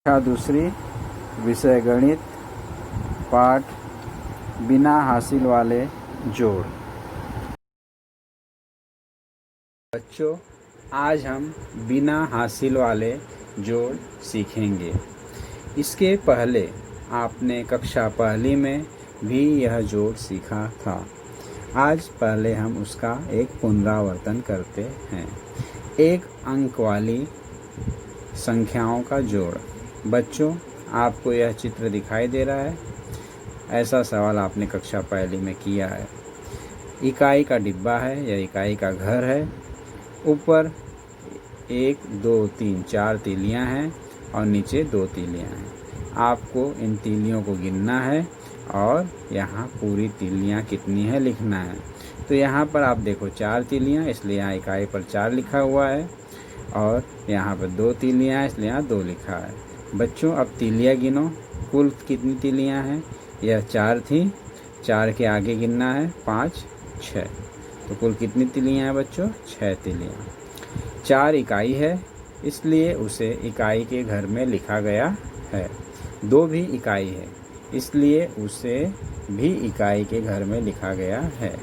कक्षा दूसरी, विषय गणित, पाठ बिना हासिल वाले जोड़। बच्चों, आज हम बिना हासिल वाले जोड़ सीखेंगे। इसके पहले आपने कक्षा पहली में भी यह जोड़ सीखा था। आज पहले हम उसका एक पुनरावर्तन करते हैं। एक अंक वाली संख्याओं का जोड़। बच्चों, आपको यह चित्र दिखाई दे रहा है? ऐसा सवाल आपने कक्षा पहली में किया है। इकाई का डिब्बा है या इकाई का घर है। ऊपर 1 2 3 4 तीलियां हैं और नीचे 2 तीलियां हैं। आपको इन तीलियों को गिनना है और यहाँ पूरी तीलियां कितनी है लिखना है। तो यहाँ पर आप देखो 4 तीलियां, इसलिए यहाँ इकाई पर 4 लिखा हुआ है और यहाँ पर 2 तीलियां हैं, इसलिए यहाँ 2 लिखा है। बच्चों, अब तीलियां गिनो, कुल कितनी तीलियां हैं? यह 4 थी, 4 के आगे गिनना है 5 6, तो कुल कितनी तीलियां हैं बच्चों? 6 तीलियां। 4 इकाई है, इसलिए उसे इकाई के घर में लिखा गया है। 2 भी इकाई है, इसलिए उसे भी इकाई के घर में लिखा गया है।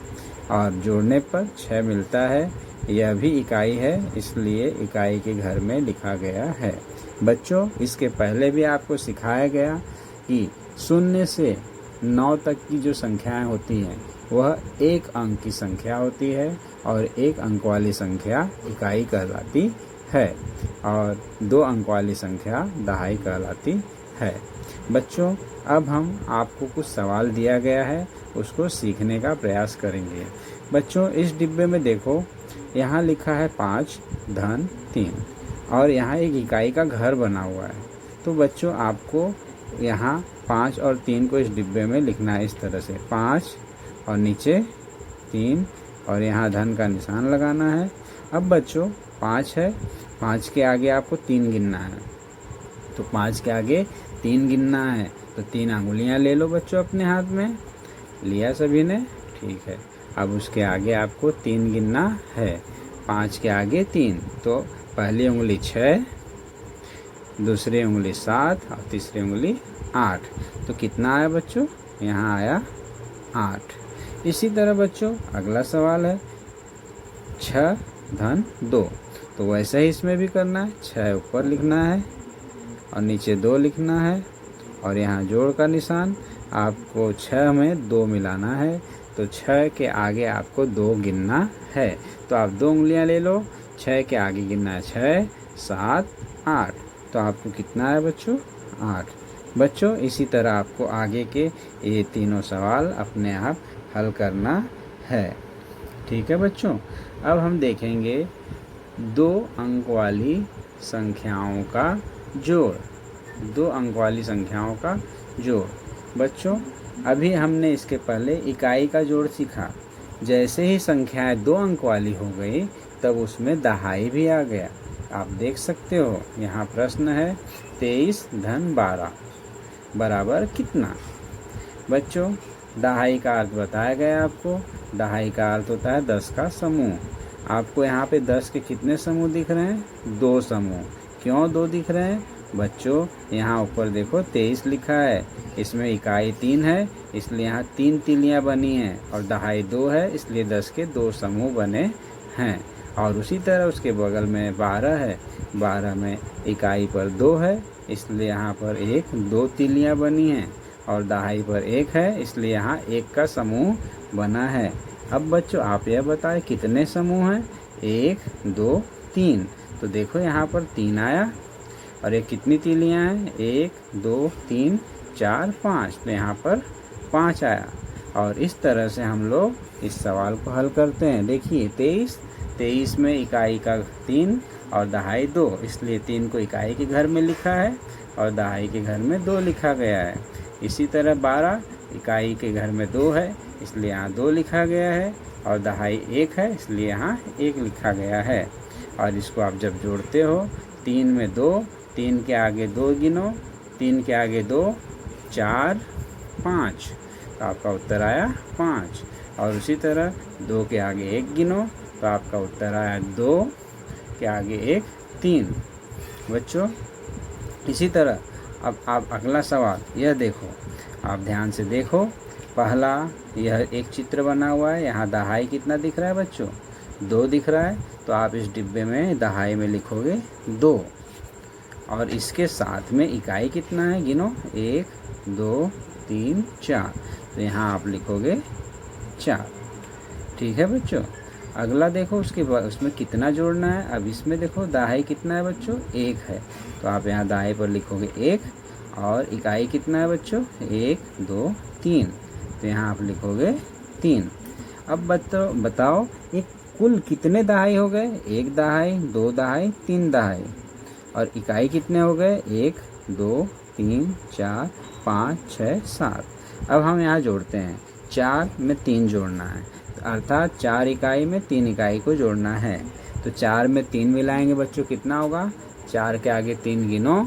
और जोड़ने पर 6 मिलता है, यह भी इकाई है, इसलिए इकाई के घर में लिखा गया है। बच्चों, इसके पहले भी आपको सिखाया गया कि 0 से 9 तक की जो संख्याएं होती हैं वह 1 अंक की संख्या होती है और 1 अंक वाली संख्या इकाई कहलाती है और 2 अंक वाली संख्या दहाई कहलाती है। बच्चों, अब हम आपको कुछ सवाल दिया गया है, उसको सीखने का प्रयास करेंगे। बच्चों, इस डिब्बे में देखो, यहाँ लिखा है 5 धन 3 और यहाँ एक इकाई का घर बना हुआ है। तो बच्चों, आपको यहाँ 5 और 3 को इस डिब्बे में लिखना है इस तरह से, 5 और नीचे 3 और यहाँ धन का निशान लगाना है। अब बच्चों, 5 है, 5 के आगे आपको 3 गिनना है, तो 5 के आगे 3 गिनना है, तो 3 अंगुलियाँ ले लो बच्चों अपने हाथ में। लिया सभी ने? ठीक है। अब उसके आगे आपको 3 गिनना है, 5 के आगे 3, तो पहली उंगली 6, दूसरी उंगली 7 और तीसरी उंगली 8। तो कितना आया बच्चों? यहाँ आया 8। इसी तरह बच्चों, अगला सवाल है 6 धन 2, तो वैसे ही इसमें भी करना है। 6 ऊपर लिखना है और नीचे 2 लिखना है और यहाँ जोड़ का निशान। आपको 6 में 2 मिलाना है, तो 6 के आगे आपको 2 गिनना है। तो आप 2 उंगलियां ले लो, 6 के आगे गिनना है 6 7 8, तो आपको कितना है बच्चों? 8। बच्चों, इसी तरह आपको आगे के ये तीनों सवाल अपने आप हल करना है। ठीक है बच्चों। अब हम देखेंगे 2 अंक वाली संख्याओं का जोड़। 2 अंक वाली संख्याओं का जोड़। बच्चों, अभी हमने इसके पहले इकाई का जोड़ सीखा। जैसे ही संख्याएं 2 अंक वाली हो गई, तब उसमें दहाई भी आ गया। आप देख सकते हो, यहाँ प्रश्न है 23 धन 12 बराबर कितना? बच्चों, दहाई का अर्थ बताया गया आपको। दहाई का अर्थ होता है 10 का समूह। आपको यहाँ पे 10 के कितने समूह दिख रहे हैं? 2 समूह। क्यों 2 दिख रहे हैं? बच्चों, यहाँ ऊपर देखो 23 लिखा है, इसमें इकाई 3 है, इसलिए यहाँ 3 तीलियाँ बनी हैं और दहाई 2 है, इसलिए 10 के 2 समूह बने हैं। और उसी तरह उसके बगल में 12 है, 12 में इकाई पर 2 है, इसलिए यहाँ पर 2 तीलियाँ बनी हैं और दहाई पर 1 है, इसलिए यहाँ 1 का समूह बना है। अब बच्चों, आप यह बताएं कितने समूह हैं? 1 2 3। तो देखो यहाँ पर 3 आया और ये कितनी तीलियाँ हैं? 1 2 3 4 5, तो यहाँ पर 5 आया। और इस तरह से हम लोग इस सवाल को हल करते हैं। देखिए 23 में इकाई का 3 और दहाई 2, इसलिए 3 को इकाई के घर में लिखा है और दहाई के घर में 2 लिखा गया है। इसी तरह 12 इकाई के घर में 2 है, इसलिए यहाँ 2 लिखा गया है और दहाई 1 है, इसलिए यहाँ 1 लिखा गया है। और इसको आप जब जोड़ते हो, 3 में 2, 3 के आगे 2 गिनो, 3 के आगे 2 4 5, तो आपका उत्तर आया 5। और उसी तरह 2 के आगे 1 गिनो, तो आपका उत्तर आया 2 के आगे 1 3। बच्चों, इसी तरह अब आप अगला सवाल यह देखो, आप ध्यान से देखो। पहला यह एक चित्र बना हुआ है, यहाँ दहाई कितना दिख रहा है बच्चों? 2 दिख रहा है। तो आप इस डिब्बे में दहाई में लिखोगे 2, और इसके साथ में इकाई कितना है गिनो, 1 2 3 4। तो यहाँ आप लिखोगे 4। ठीक है बच्चों। अगला देखो, उसके बाद उसमें कितना जोड़ना है। अब इसमें देखो दहाई कितना है बच्चों, 1 है। तो आप यहाँ दहाई पर लिखोगे 1, और इकाई कितना है बच्चों, 1 2 3। तो यहाँ आप लिखोगे 3। अब बताओ ये कुल कितने दहाई हो गए? 1 दहाई, 2 दहाई, 3 दहाई। और इकाई कितने हो गए? 1 2 3 4 5 6 7। अब हम यहाँ जोड़ते हैं, 4 में 3 जोड़ना है, अर्थात 4 इकाई में 3 इकाई को जोड़ना है। तो 4 में 3 मिलाएंगे बच्चों, कितना होगा? 4 के आगे 3 गिनो,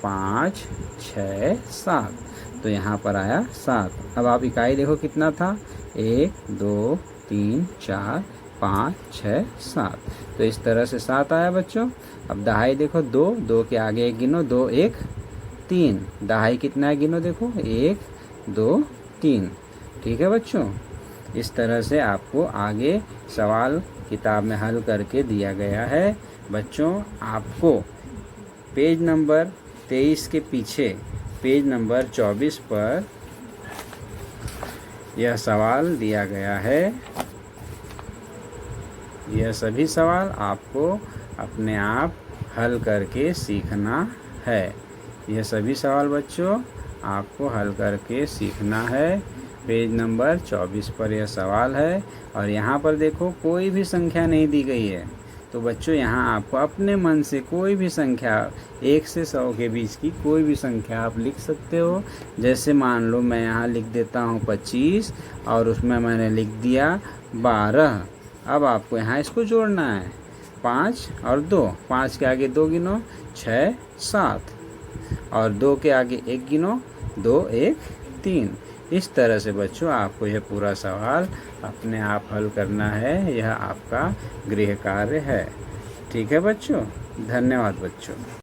5 6 7। तो यहाँ पर आया 7। अब आप इकाई देखो कितना था, 1 2 3 4 5 6 7। तो इस तरह से 7 आया बच्चों। अब दहाई देखो, 2 2 के आगे 1 गिनो, 2 1 3। दहाई कितना है गिनो, देखो 1 2 3। ठीक है बच्चों। इस तरह से आपको आगे सवाल किताब में हल करके दिया गया है। बच्चों आपको पेज नंबर 23 के पीछे पेज नंबर 24 पर यह सवाल दिया गया है। यह सभी सवाल आपको अपने आप हल करके सीखना है। यह सभी सवाल बच्चों आपको हल करके सीखना है। पेज नंबर 24 पर यह सवाल है, और यहाँ पर देखो कोई भी संख्या नहीं दी गई है। तो बच्चों यहाँ आपको अपने मन से कोई भी संख्या 1 से 100 के बीच की कोई भी संख्या आप लिख सकते हो। जैसे मान लो मैं यहाँ लिख देता हूँ 25, और उसमें मैंने लिख दिया 12। अब आपको यहाँ इसको जोड़ना है, 5 और 2। 5 के आगे 2 गिनो, 6 7, और 2 के आगे 1 गिनो, 2 1 3। इस तरह से बच्चों आपको यह पूरा सवाल अपने आप हल करना है। यह आपका गृह कार्य है। ठीक है बच्चों, धन्यवाद बच्चों।